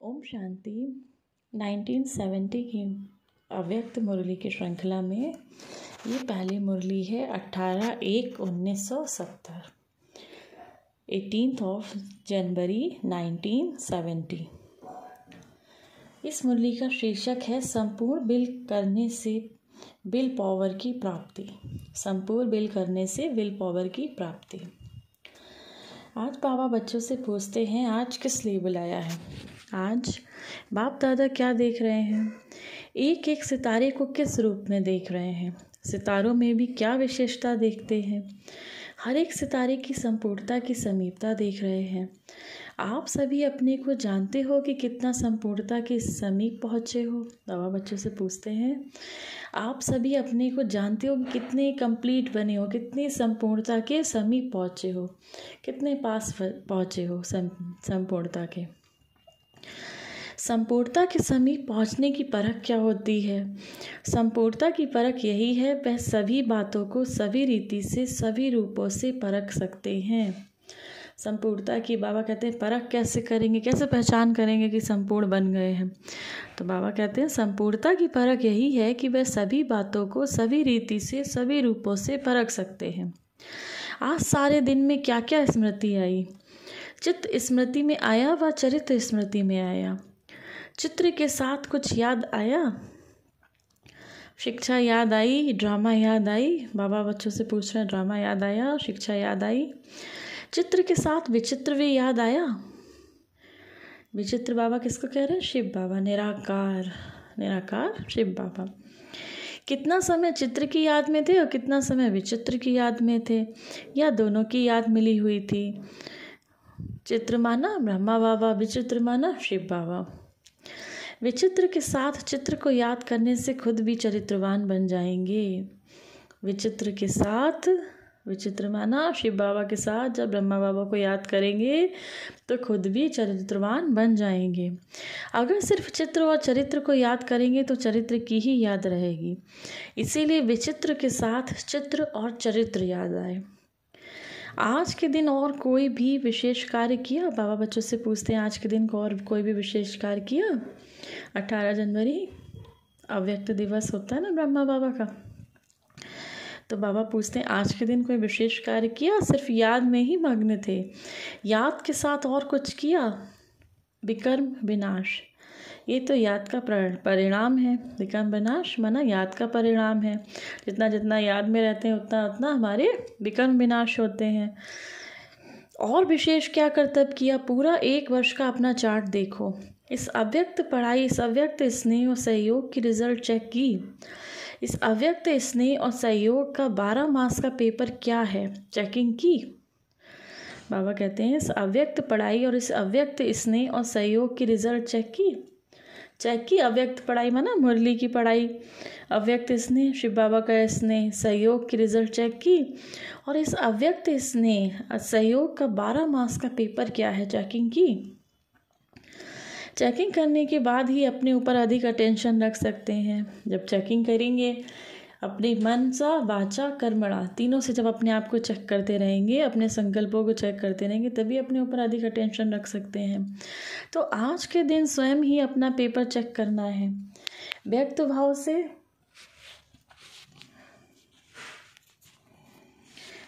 ओम शांति। 1970 की अव्यक्त मुरली की श्रृंखला में ये पहली मुरली है 18/1/1970, 18 जनवरी 1970। इस मुरली का शीर्षक है संपूर्ण बिल करने से विल पावर की प्राप्ति। संपूर्ण बिल करने से विल पावर की प्राप्ति। आज बाबा बच्चों से पूछते हैं, आज किस लिए बुलाया है? आज बाप दादा क्या देख रहे हैं? एक एक सितारे को किस रूप में देख रहे हैं? सितारों में भी क्या विशेषता देखते हैं? हर एक सितारे की संपूर्णता की समीपता देख रहे हैं। आप सभी अपने को जानते हो कि कितना संपूर्णता के समीप पहुँचे हो? बाबा बच्चों से पूछते हैं, आप सभी अपने को जानते हो कि कितने कंप्लीट बने हो, कितनी संपूर्णता के समीप पहुँचे हो, कितने पास पहुँचे हो संपूर्णता के। संपूर्णता के समीप पहुँचने की परख क्या होती है? संपूर्णता की परख यही है, वह सभी बातों को सभी रीति से सभी रूपों से परख सकते हैं। संपूर्णता की बाबा कहते हैं परख कैसे करेंगे, कैसे पहचान करेंगे कि संपूर्ण बन गए हैं? तो बाबा कहते हैं संपूर्णता की परख यही है कि वह सभी बातों को सभी रीति से सभी रूपों से परख सकते हैं। आज सारे दिन में क्या क्या स्मृति आई? चित्त स्मृति में आया व चरित्र स्मृति में आया। चित्र के साथ कुछ याद आया, शिक्षा याद आई, ड्रामा याद आई। बाबा बच्चों से पूछ रहे हैं, ड्रामा याद आया, शिक्षा याद आई। चित्र के साथ विचित्र भी याद आया। विचित्र बाबा किसको कह रहे हैं? शिव बाबा। निराकार, निराकार शिव बाबा। कितना समय चित्र की याद में थे और कितना समय विचित्र की याद में थे, या दोनों की याद मिली हुई थी? चित्र माना ब्रह्मा बाबा, विचित्र माना शिव बाबा। विचित्र के साथ चित्र को याद करने से खुद भी चरित्रवान बन जाएंगे। विचित्र के साथ, विचित्र माना शिव बाबा के साथ जब ब्रह्मा बाबा को याद करेंगे तो खुद भी चरित्रवान बन जाएंगे। अगर सिर्फ चित्र और चरित्र को याद करेंगे तो चरित्र की ही याद रहेगी। इसीलिए विचित्र के साथ चित्र और चरित्र याद आए। आज के दिन और कोई भी विशेष कार्य किया? बाबा बच्चों से पूछते हैं, आज के दिन को और कोई भी विशेष कार्य किया? 18 जनवरी अव्यक्त दिवस होता है ना ब्रह्मा बाबा का। तो बाबा पूछते हैं, आज के दिन कोई विशेष कार्य किया? सिर्फ याद में ही मग्न थे। याद के साथ और कुछ किया? विकर्म विनाश, ये तो याद का परिणाम है। विकर्म विनाश माना याद का परिणाम है। जितना जितना याद में रहते हैं उतना उतना हमारे विकर्म विनाश होते हैं। और विशेष क्या कर्तव्य किया? पूरा 1 वर्ष का अपना चार्ट देखो। इस अव्यक्त पढ़ाई, इस अव्यक्त स्नेह और सहयोग की रिजल्ट चेक की। इस अव्यक्त स्नेह और सहयोग का 12 मास का पेपर क्या है, चेकिंग की। बाबा कहते हैं इस अव्यक्त पढ़ाई और इस अव्यक्त स्नेह और सहयोग की रिजल्ट चेक की। चेक की। अव्यक्त पढ़ाई माना मुरली की पढ़ाई, अव्यक्त स्नेह शिव बाबा का स्नेह, सहयोग की रिजल्ट चेक की। और इस अव्यक्त स्नेह सहयोग का 12 मास का पेपर क्या है, चेकिंग की। चेकिंग करने के बाद ही अपने ऊपर अधिक अटेंशन रख सकते हैं। जब चेकिंग करेंगे अपने मन सा वाचा कर्मणा, तीनों से जब अपने आप को चेक करते रहेंगे, अपने संकल्पों को चेक करते रहेंगे, तभी अपने ऊपर अधिक अटेंशन रख सकते हैं। तो आज के दिन स्वयं ही अपना पेपर चेक करना है व्यक्त भाव से।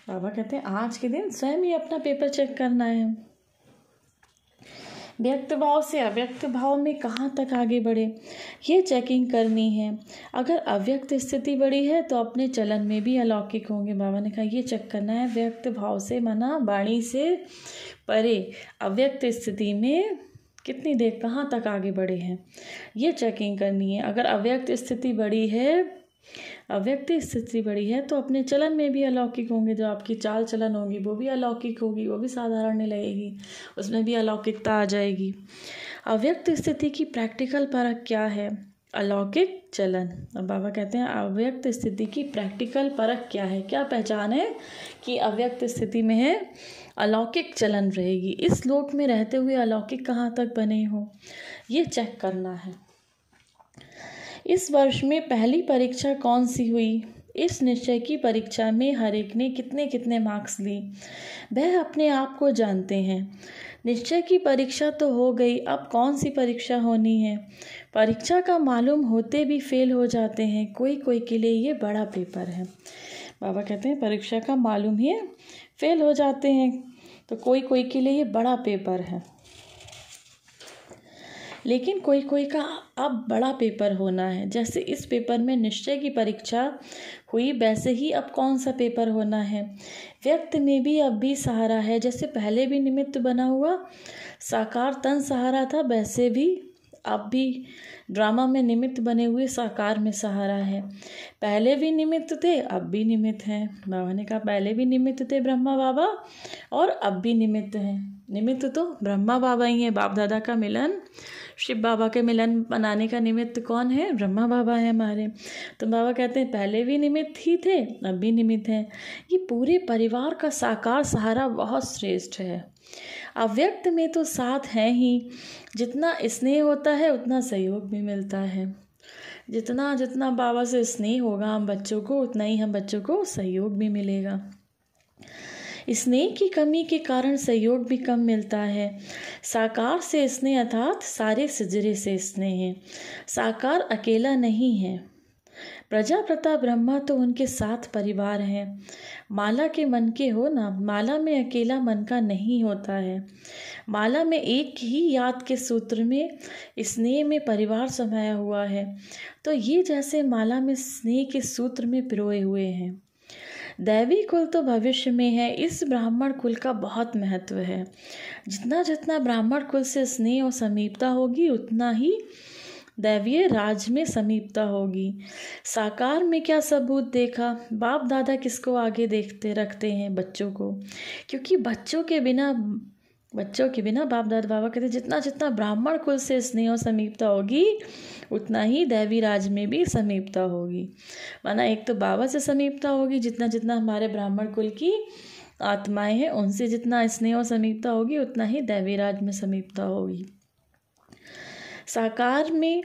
बाबा कहते हैं आज के दिन स्वयं ही अपना पेपर चेक करना है। व्यक्त भाव से अव्यक्त भाव में कहाँ तक आगे बढ़े, ये चेकिंग करनी है। अगर अव्यक्त स्थिति बड़ी है तो अपने चलन में भी अलौकिक होंगे। बाबा ने कहा ये चेक करना है। व्यक्त भाव से माना वाणी से परे अव्यक्त स्थिति में कितनी देर कहाँ तक आगे बढ़े हैं, ये चेकिंग करनी है। अगर अव्यक्त स्थिति बड़ी है, अव्यक्त स्थिति बड़ी है तो अपने चलन में भी अलौकिक होंगे। जो आपकी चाल चलन होगी वो भी अलौकिक होगी, वो भी साधारण नहीं लगेगी, उसमें भी अलौकिकता आ जाएगी। अव्यक्त स्थिति की प्रैक्टिकल परख क्या है? अलौकिक चलन। अब बाबा कहते हैं अव्यक्त स्थिति की प्रैक्टिकल परख क्या है, क्या पहचान है कि अव्यक्त स्थिति में है, अलौकिक चलन रहेगी। इस लोक में रहते हुए अलौकिक कहाँ तक बने हो, ये चेक करना है। इस वर्ष में पहली परीक्षा कौन सी हुई? इस निश्चय की परीक्षा में हर एक ने कितने कितने मार्क्स ली, वह अपने आप को जानते हैं। निश्चय की परीक्षा तो हो गई, अब कौन सी परीक्षा होनी है। परीक्षा का मालूम होते भी फेल हो जाते हैं, कोई कोई के लिए ये बड़ा पेपर है। बाबा कहते हैं परीक्षा का मालूम ही फेल हो जाते हैं, तो कोई कोई के लिए ये बड़ा पेपर है। लेकिन कोई कोई का अब बड़ा पेपर होना है। जैसे इस पेपर में निश्चय की परीक्षा हुई, वैसे ही अब कौन सा पेपर होना है। व्यक्त में भी अब भी सहारा है, जैसे पहले भी निमित्त बना हुआ साकार तन सहारा था, वैसे भी अब भी ड्रामा में निमित्त बने हुए साकार में सहारा है। पहले भी निमित्त थे, अब भी निमित्त हैं। बाबा ने कहा पहले भी निमित्त थे ब्रह्मा बाबा, और अब भी निमित्त हैं। निमित्त तो ब्रह्मा बाबा ही है। बाप दादा का मिलन, शिव बाबा के मिलन बनाने का निमित्त कौन है? ब्रह्मा बाबा है हमारे। तो बाबा कहते हैं पहले भी निमित्त ही थे, अब भी निमित्त हैं। ये पूरे परिवार का साकार सहारा बहुत श्रेष्ठ है। अव्यक्त में तो साथ है ही, जितना स्नेह होता है उतना सहयोग भी मिलता है। जितना जितना बाबा से स्नेह होगा हम बच्चों को, उतना ही हम बच्चों को सहयोग भी मिलेगा। स्नेह की कमी के कारण सहयोग भी कम मिलता है। साकार से स्नेह अर्थात सारे सिजरे से स्नेह है। साकार अकेला नहीं है। प्रजापिता ब्रह्मा तो उनके साथ परिवार है। माला के मन के हो ना, माला में अकेला मन का नहीं होता है। माला में एक ही याद के सूत्र में स्नेह में परिवार समाया हुआ है। तो ये जैसे माला में स्नेह के सूत्र में पिरोए हुए हैं। दैवी कुल तो भविष्य में है, इस ब्राह्मण कुल का बहुत महत्व है। जितना जितना ब्राह्मण कुल से स्नेह और समीपता होगी, उतना ही दैवीय राज में समीपता होगी। साकार में क्या सबूत देखा? बाप दादा किसको आगे देखते रखते हैं? बच्चों को। क्योंकि बच्चों के बिना बाप दादा बाबा कहते जितना जितना ब्राह्मण कुल से स्नेह और समीपता होगी, उतना ही दैवी राज में भी समीपता होगी। माना एक तो बाबा से समीपता होगी, जितना जितना हमारे ब्राह्मण कुल की आत्माएं हैं उनसे जितना स्नेह और समीपता होगी, उतना ही दैवी राज में समीपता होगी। साकार में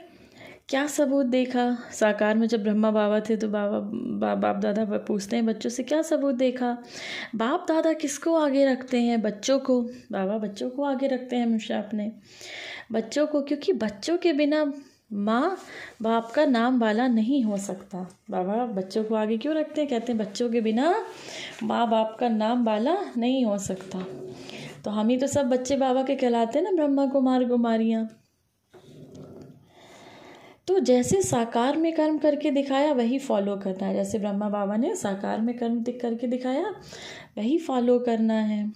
क्या सबूत देखा? साकार में जब ब्रह्मा बाबा थे तो बाप दादा पूछते हैं बच्चों से क्या सबूत देखा? बाप दादा किसको आगे रखते हैं? बच्चों को। बाबा बच्चों को आगे रखते हैं हमेशा अपने बच्चों को, क्योंकि बच्चों के बिना माँ बाप का नाम वाला नहीं हो सकता। बाबा बच्चों को आगे क्यों रखते हैं? कहते हैं बच्चों के बिना माँ बाप का नाम वाला नहीं हो सकता। तो हम ही तो सब बच्चे बाबा के कहलाते हैं ना, ब्रह्मा कुमार कुमारियाँ। तो जैसे साकार में कर्म करके दिखाया वही फॉलो करना है। जैसे ब्रह्मा बाबा ने साकार में कर्म करके दिखाया वही फॉलो करना है।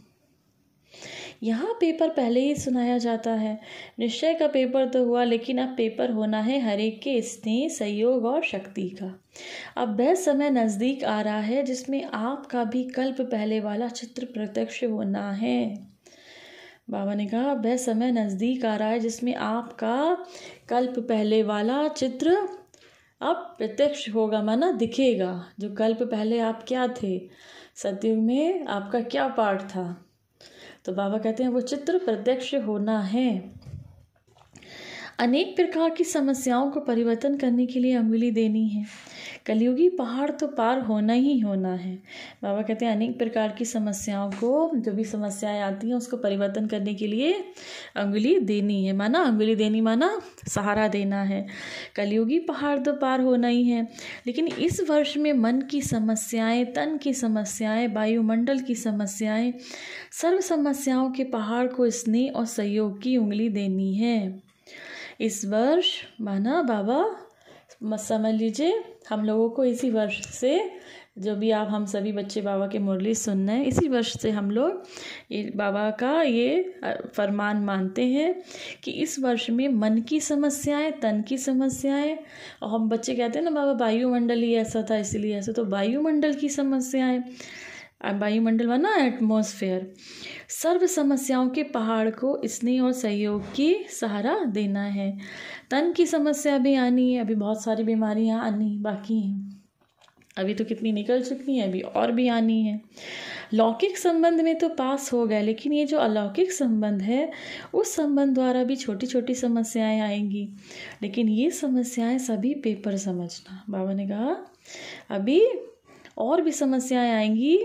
यहाँ पेपर पहले ही सुनाया जाता है। निश्चय का पेपर तो हुआ, लेकिन अब पेपर होना है हर एक के स्नेह, सहयोग और शक्ति का। अब वह समय नज़दीक आ रहा है जिसमें आपका भी कल्प पहले वाला चित्र प्रत्यक्ष होना है। बाबा ने कहा वह समय नज़दीक आ रहा है जिसमें आपका कल्प पहले वाला चित्र अब प्रत्यक्ष होगा, माना दिखेगा। जो कल्प पहले आप क्या थे, सतयुग में आपका क्या पार्ट था, तो बाबा कहते हैं वो चित्र प्रत्यक्ष होना है। अनेक प्रकार की समस्याओं को परिवर्तन करने के लिए अंगुली देनी है। कलयुगी पहाड़ तो पार होना ही होना है। बाबा कहते हैं अनेक प्रकार की समस्याओं को, जो भी समस्याएं आती हैं उसको परिवर्तन करने के लिए अंगुली देनी है। माना अंगुली देनी माना सहारा देना है। कलयुगी पहाड़ तो पार होना ही है, लेकिन इस वर्ष में मन की समस्याएं, तन की समस्याएं, वायुमंडल की समस्याएं, सर्व समस्याओं के पहाड़ को स्नेह और सहयोग की उंगली देनी है। इस वर्ष माना बाबा समझ लीजिए हम लोगों को इसी वर्ष से, जो भी आप हम सभी बच्चे बाबा के मुरली सुन रहे हैं, इसी वर्ष से हम लोग ये बाबा का ये फरमान मानते हैं कि इस वर्ष में मन की समस्याएं, तन की समस्याएं, और हम बच्चे कहते हैं ना बाबा वायुमंडल ही ऐसा था इसलिए ऐसा, तो वायुमंडल की समस्याएं, वायुमंडल बना एटमॉस्फेयर, सर्व समस्याओं के पहाड़ को स्नेह और सहयोग की सहारा देना है। तन की समस्या भी आनी है, अभी बहुत सारी बीमारियां आनी बाकी हैं, अभी तो कितनी निकल चुकी हैं, अभी और भी आनी है। लौकिक संबंध में तो पास हो गए, लेकिन ये जो अलौकिक संबंध है उस संबंध द्वारा भी छोटी छोटी समस्याएं आएंगी, लेकिन ये समस्याएं सभी पेपर समझना। बाबा ने कहा अभी और भी समस्याएं आएंगी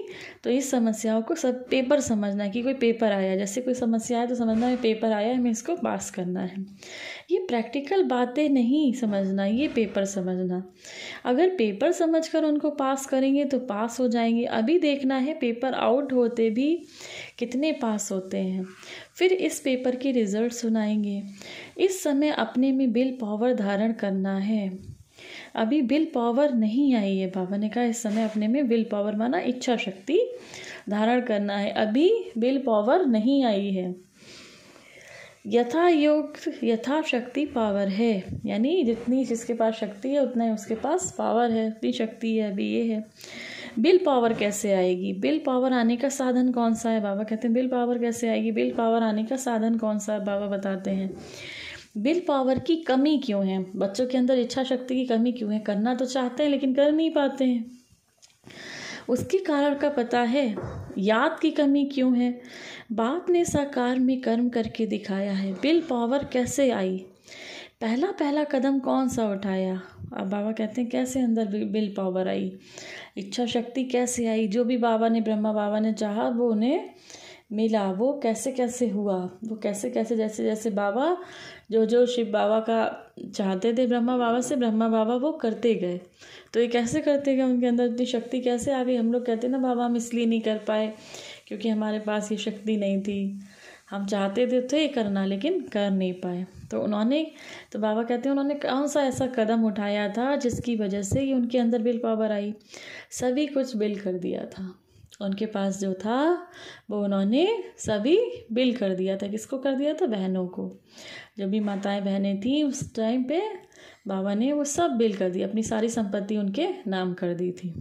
तो इस समस्याओं को सब पेपर समझना है कि कोई पेपर आया, जैसे कोई समस्या है तो समझना है पेपर आया है, हमें इसको पास करना है। ये प्रैक्टिकल बातें नहीं समझना, ये पेपर समझना। अगर पेपर समझकर उनको पास करेंगे तो पास हो जाएंगे। अभी देखना है पेपर आउट होते भी कितने पास होते हैं, फिर इस पेपर की रिजल्ट सुनाएंगे। इस समय अपने में विल पावर धारण करना है। अभी विल पावर नहीं आई है, बाबा ने कहा इस समय अपने में विल पावर माना इच्छा शक्ति धारण करना है। अभी विल पावर नहीं आई है। यथा योग यथा शक्ति पावर है, यानी जितनी जिसके पास शक्ति है उतना ही उसके पास पावर है, उतनी शक्ति है। अभी ये है। विल पावर कैसे आएगी? विल पावर आने का साधन कौन सा है? बाबा कहते हैं विल पावर कैसे आएगी? विल पावर आने का साधन कौन सा है? बाबा बताते हैं विल पावर की कमी क्यों है, बच्चों के अंदर इच्छा शक्ति की कमी क्यों है? करना तो चाहते हैं लेकिन कर नहीं पाते हैं। उसके कारण का पता है। याद की कमी क्यों है? बाप ने साकार में कर्म करके दिखाया है। विल पावर कैसे आई? पहला कदम कौन सा उठाया? अब बाबा कहते हैं कैसे अंदर विल पावर आई, इच्छा शक्ति कैसे आई? जो भी बाबा ने ब्रह्मा बाबा ने चाहा वो उन्हें मिला। वो कैसे कैसे हुआ? वो कैसे कैसे जैसे जैसे बाबा जो शिव बाबा का चाहते थे ब्रह्मा बाबा से, ब्रह्मा बाबा वो करते गए। तो ये कैसे करते गए? उनके अंदर इतनी शक्ति कैसे आ गई? हम लोग कहते ना बाबा हम इसलिए नहीं कर पाए क्योंकि हमारे पास ये शक्ति नहीं थी, हम चाहते थे करना लेकिन कर नहीं पाए। तो बाबा कहते हैं उन्होंने कौन सा ऐसा कदम उठाया था जिसकी वजह से ये उनके अंदर विल पावर आई? सभी कुछ बिल कर दिया था। उनके पास जो था वो उन्होंने सभी बिल कर दिया था। किसको कर दिया था? बहनों को। जो भी माताएं बहनें थी उस टाइम पे बाबा ने वो सब बिल कर दिया, अपनी सारी संपत्ति उनके नाम कर दी थी।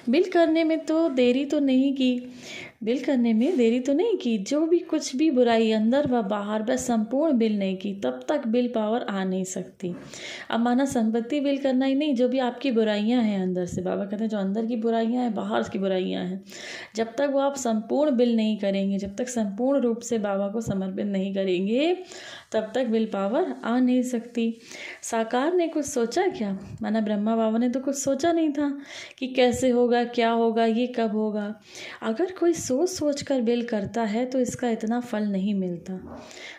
बिल करने में तो देरी तो नहीं की, बिल करने में देरी तो नहीं की। जो भी कुछ भी बुराई अंदर व बाहर बस संपूर्ण बिल नहीं की तब तक बिल पावर आ नहीं सकती। अब माना संपत्ति बिल करना ही नहीं, जो भी आपकी बुराइयां हैं अंदर से, बाबा कहते हैं जो अंदर की बुराइयां हैं बाहर की बुराइयां हैं, जब तक वो आप संपूर्ण बिल नहीं करेंगे, जब तक संपूर्ण रूप से बाबा को समर्पित नहीं करेंगे तब तक विल पावर आ नहीं सकती। साकार ने कुछ सोचा क्या? माना ब्रह्मा बाबा ने तो कुछ सोचा नहीं था कि कैसे होगा, क्या होगा, ये कब होगा। अगर कोई सोच कर बिल करता है तो इसका इतना फल नहीं मिलता।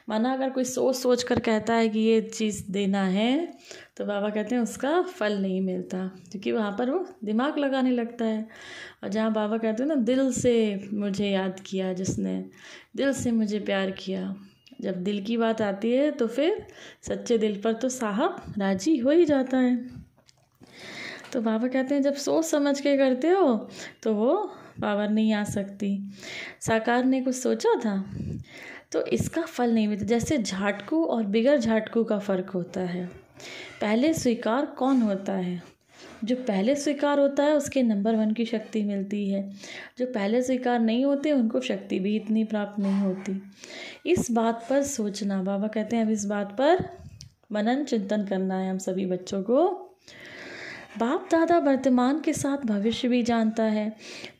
माना अगर कोई सोच कर कहता है कि ये चीज़ देना है तो बाबा कहते हैं उसका फल नहीं मिलता, क्योंकि वहाँ पर वो दिमाग लगाने लगता है। और जहाँ बाबा कहते हैं ना दिल से मुझे याद किया जिसने, दिल से मुझे प्यार किया, जब दिल की बात आती है तो फिर सच्चे दिल पर तो साहब राजी हो ही जाता है। तो बाबा कहते हैं जब सोच समझ के करते हो तो वो पावर नहीं आ सकती। साकार ने कुछ सोचा था तो इसका फल नहीं मिलता। जैसे झाटकू और बिगर झाटकू का फ़र्क होता है। पहले स्वीकार कौन होता है? जो पहले स्वीकार होता है उसके नंबर 1 की शक्ति मिलती है। जो पहले स्वीकार नहीं होते उनको शक्ति भी इतनी प्राप्त नहीं होती। इस बात पर सोचना, बाबा कहते हैं अब इस बात पर मनन चिंतन करना है हम सभी बच्चों को। बाप दादा वर्तमान के साथ भविष्य भी जानता है,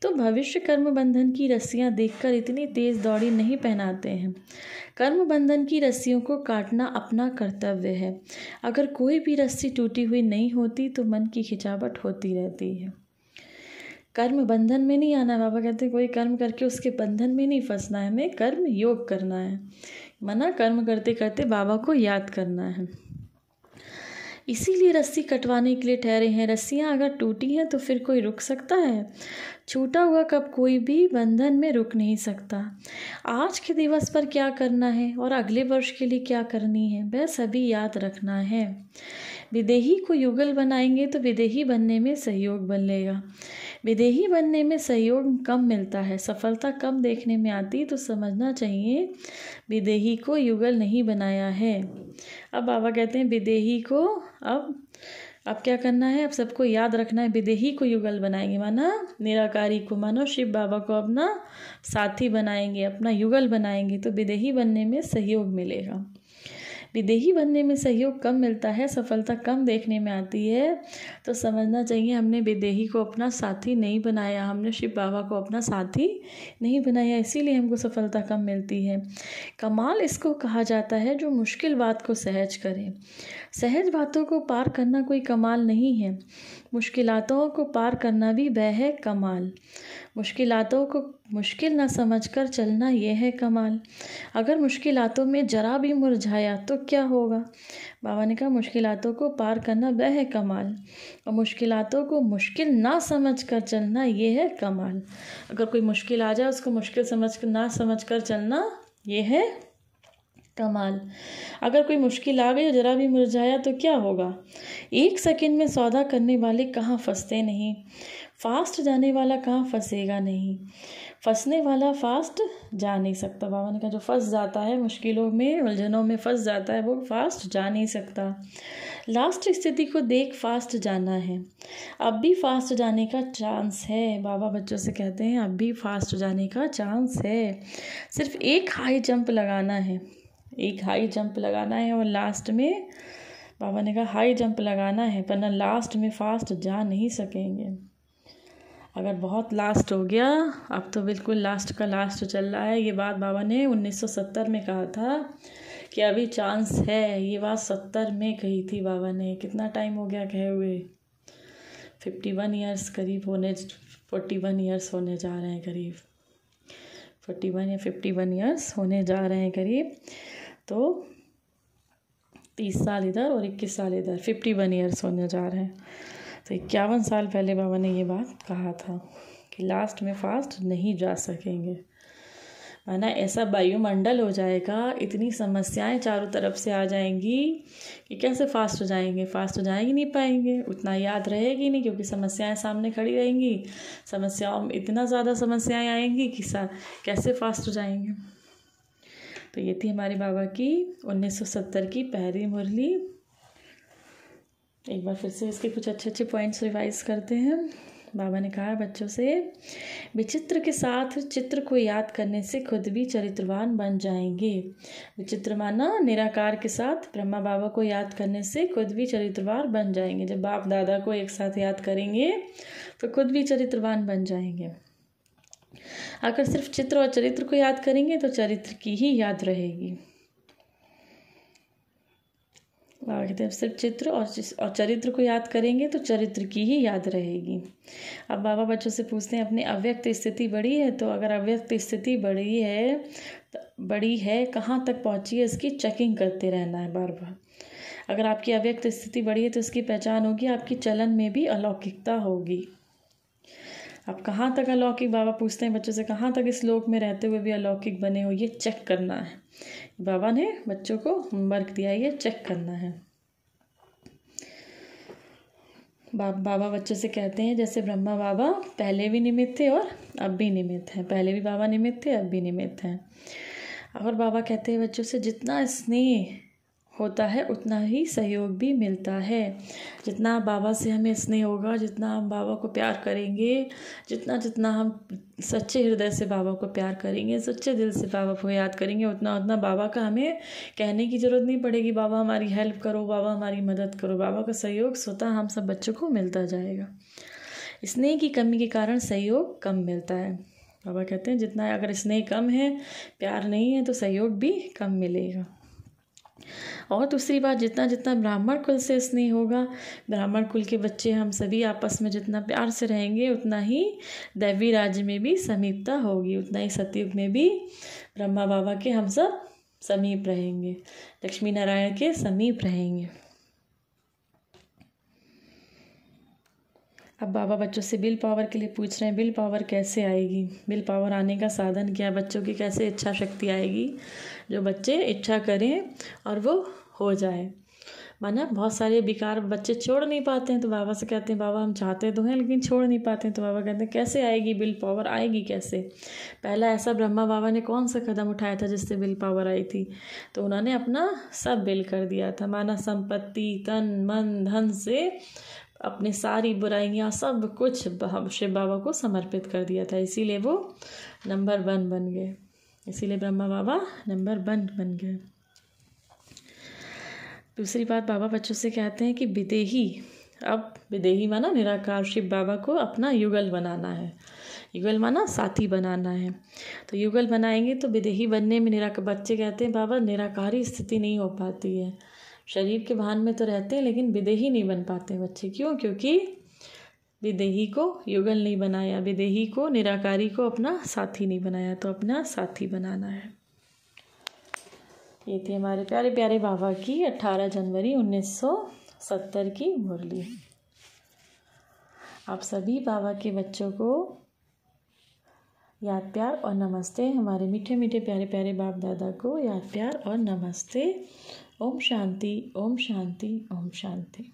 तो भविष्य कर्म बंधन की रस्सियाँ देखकर इतनी तेज दौड़ी नहीं पहनाते हैं। कर्म बंधन की रस्सियों को काटना अपना कर्तव्य है। अगर कोई भी रस्सी टूटी हुई नहीं होती तो मन की खिंचावट होती रहती है। कर्म बंधन में नहीं आना। बाबा कहते हैं कोई कर्म करके उसके बंधन में नहीं फंसना है, हमें कर्म योग करना है। माना कर्म करते करते बाबा को याद करना है। इसीलिए रस्सी कटवाने के लिए ठहरे हैं। रस्सियाँ अगर टूटी हैं तो फिर कोई रुक सकता है? छूटा हुआ कब कोई भी बंधन में रुक नहीं सकता। आज के दिवस पर क्या करना है और अगले वर्ष के लिए क्या करनी है वह सभी याद रखना है। विदेही को युगल बनाएंगे तो विदेही बनने में सहयोग बनेगा। विदेही बनने में सहयोग कम मिलता है, सफलता कम देखने में आती, तो समझना चाहिए विदेही को युगल नहीं बनाया है। अब बाबा कहते हैं विदेही को अब क्या करना है? अब सबको याद रखना है विदेही को युगल बनाएंगे, माना निराकारी को, मानो शिव बाबा को अपना साथी बनाएंगे, अपना युगल बनाएंगे तो विदेही बनने में सहयोग मिलेगा। विदेही बनने में सहयोग कम मिलता है, सफलता कम देखने में आती है, तो समझना चाहिए हमने विदेही को अपना साथी नहीं बनाया, हमने शिव बाबा को अपना साथी नहीं बनाया, इसीलिए हमको सफलता कम मिलती है। कमाल इसको कहा जाता है जो मुश्किल बात को सहज करे। सहज बातों को पार करना कोई कमाल नहीं है, मुश्किलातों को पार करना भी वह है कमाल। मुश्किलातों को मुश्किल न समझकर चलना यह है कमाल। अगर मुश्किलातों में जरा भी मुरझाया तो क्या होगा। बाबा ने कहा मुश्किलातों को पार करना वह है कमाल, और मुश्किलातों को मुश्किल ना समझकर चलना यह है कमाल। अगर कोई मुश्किल आ जाए उसको मुश्किल ना समझकर चलना यह है कमाल। अगर कोई मुश्किल आ गई और जरा भी मुरझाया तो क्या होगा। एक सेकंड में सौदा करने वाले कहाँ फंसते नहीं, फास्ट जाने वाला कहाँ फंसेगा नहीं। फंसने वाला फास्ट जा नहीं सकता। बाबा ने कहा जो फंस जाता है, मुश्किलों में उलझनों में फंस जाता है, वो फास्ट जा नहीं सकता। लास्ट स्थिति को देख फास्ट जाना है, अब भी फास्ट जाने का चांस है। बाबा बच्चों से कहते हैं अब भी फास्ट जाने का चांस है, सिर्फ एक हाई जंप लगाना है, एक हाई जंप लगाना है। और लास्ट में बाबा ने कहा हाई जंप लगाना है, वरना लास्ट में फास्ट जा नहीं सकेंगे। अगर बहुत लास्ट हो गया, अब तो बिल्कुल लास्ट का लास्ट चल रहा है। ये बात बाबा ने 1970 में कहा था कि अभी चांस है। ये बात 70 में कही थी बाबा ने। कितना टाइम हो गया कहे हुए, 51 ईयर्स करीब होने, 41 ईयर्स होने जा रहे हैं करीब, 41 या 51 ईयर्स होने जा रहे हैं करीब। तो 30 साल इधर और 21 साल इधर, 51 ईयर्स होने जा रहे हैं। तो 51 साल पहले बाबा ने ये बात कहा था कि लास्ट में फास्ट नहीं जा सकेंगे, माना ऐसा वायुमंडल हो जाएगा, इतनी समस्याएं चारों तरफ से आ जाएंगी कि कैसे फास्ट हो जाएंगे। फास्ट हो जा ही नहीं पाएंगे, उतना याद रहेगी नहीं, क्योंकि समस्याएं सामने खड़ी रहेंगी। समस्याओं में इतना ज़्यादा समस्याएं आएंगी कि कैसे फास्ट हो जाएंगे। तो ये थी हमारे बाबा की 1970 की पहली मुरली। एक बार फिर से इसके कुछ अच्छे अच्छे पॉइंट्स रिवाइज करते हैं। बाबा ने कहा बच्चों से, विचित्र के साथ चित्र को याद करने से खुद भी चरित्रवान बन जाएंगे। विचित्र माना निराकार के साथ ब्रह्मा बाबा को याद करने से खुद भी चरित्रवान बन जाएंगे। जब बाप दादा को एक साथ याद करेंगे तो खुद भी चरित्रवान बन जाएंगे। अगर सिर्फ चित्र और चरित्र को याद करेंगे तो चरित्र की ही याद रहेगी। बाबा कहते हैं सिर्फ चित्र और चरित्र को याद करेंगे तो चरित्र की ही याद रहेगी। अब बाबा बच्चों से पूछते हैं, अपनी अव्यक्त स्थिति बड़ी है, तो अगर अव्यक्त स्थिति बड़ी है कहाँ तक पहुँची है, इसकी चेकिंग करते रहना है बार बार। अगर आपकी अव्यक्त स्थिति बड़ी है तो इसकी पहचान होगी, आपकी चलन में भी अलौकिकता होगी। आप कहाँ तक अलौकिक, बाबा पूछते हैं बच्चों से, कहाँ तक इस लोक में रहते हुए भी अलौकिक बने हो, ये चेक करना है। बाबा ने बच्चों को होमवर्क दिया, ये चेक करना है। बाबा बच्चों से कहते हैं जैसे ब्रह्मा बाबा पहले भी निमित्त थे और अब भी निमित्त हैं। पहले भी बाबा निमित्त थे, अब भी निमित्त हैं। और बाबा कहते हैं बच्चों से, जितना स्नेह होता है उतना ही सहयोग भी मिलता है। जितना बाबा से हमें स्नेह होगा, जितना हम बाबा को प्यार करेंगे, जितना हम सच्चे हृदय से बाबा को प्यार करेंगे, सच्चे दिल से बाबा को याद करेंगे, उतना बाबा का हमें कहने की ज़रूरत नहीं पड़ेगी, बाबा हमारी हेल्प करो, बाबा हमारी मदद करो। बाबा का सहयोग स्वतः हम सब बच्चों को मिलता जाएगा। स्नेह की कमी के कारण सहयोग कम मिलता है। बाबा कहते हैं जितना अगर स्नेह कम है, प्यार नहीं है, तो सहयोग भी कम मिलेगा। और दूसरी बात, जितना ब्राह्मण कुल से स्नेह होगा, ब्राह्मण कुल के बच्चे हम सभी आपस में जितना प्यार से रहेंगे, उतना ही दैवी राज्य में भी समीपता होगी, उतना ही सतयुग में भी ब्रह्मा बाबा के हम सब समीप रहेंगे, लक्ष्मी नारायण के समीप रहेंगे। अब बाबा बच्चों से विल पावर के लिए पूछ रहे हैं, विल पावर कैसे आएगी, विल पावर आने का साधन क्या, बच्चों की कैसे इच्छा शक्ति आएगी। जो बच्चे इच्छा करें और वो हो जाए। माना बहुत सारे बेकार बच्चे छोड़ नहीं पाते हैं, तो बाबा से कहते हैं बाबा हम चाहते तो हैं लेकिन छोड़ नहीं पाते हैं। तो बाबा कहते हैं कैसे आएगी विल पावर, आएगी कैसे। पहला ऐसा ब्रह्मा बाबा ने कौन सा कदम उठाया था जिससे विल पावर आई थी, तो उन्होंने अपना सब विल कर दिया था। माना संपत्ति, तन मन धन से अपनी सारी बुराइयाँ सब कुछ शिव बाबा को समर्पित कर दिया था, इसीलिए वो नंबर 1 बन गए, इसीलिए ब्रह्मा बाबा नंबर 1 बन गए। दूसरी बात बाबा बच्चों से कहते हैं कि विदेही, अब विदेही माना निराकार शिव बाबा को अपना युगल बनाना है। युगल माना साथी बनाना है। तो युगल बनाएंगे तो विदेही बनने में निराकार, बच्चे कहते हैं बाबा निराकारी स्थिति नहीं हो पाती है, शरीर के भान में तो रहते हैं लेकिन विदेही नहीं बन पाते बच्चे। क्यों? क्योंकि विदेही को युगल नहीं बनाया, विदेही को निराकारी को अपना साथी नहीं बनाया, तो अपना साथी बनाना है। ये थी हमारे प्यारे प्यारे बाबा की 18 जनवरी 1970 की मुरली। आप सभी बाबा के बच्चों को याद प्यार और नमस्ते। हमारे मीठे मीठे प्यारे प्यारे बाप दादा को याद प्यार और नमस्ते। ओम शांति, ओम शांति, ओम शांति।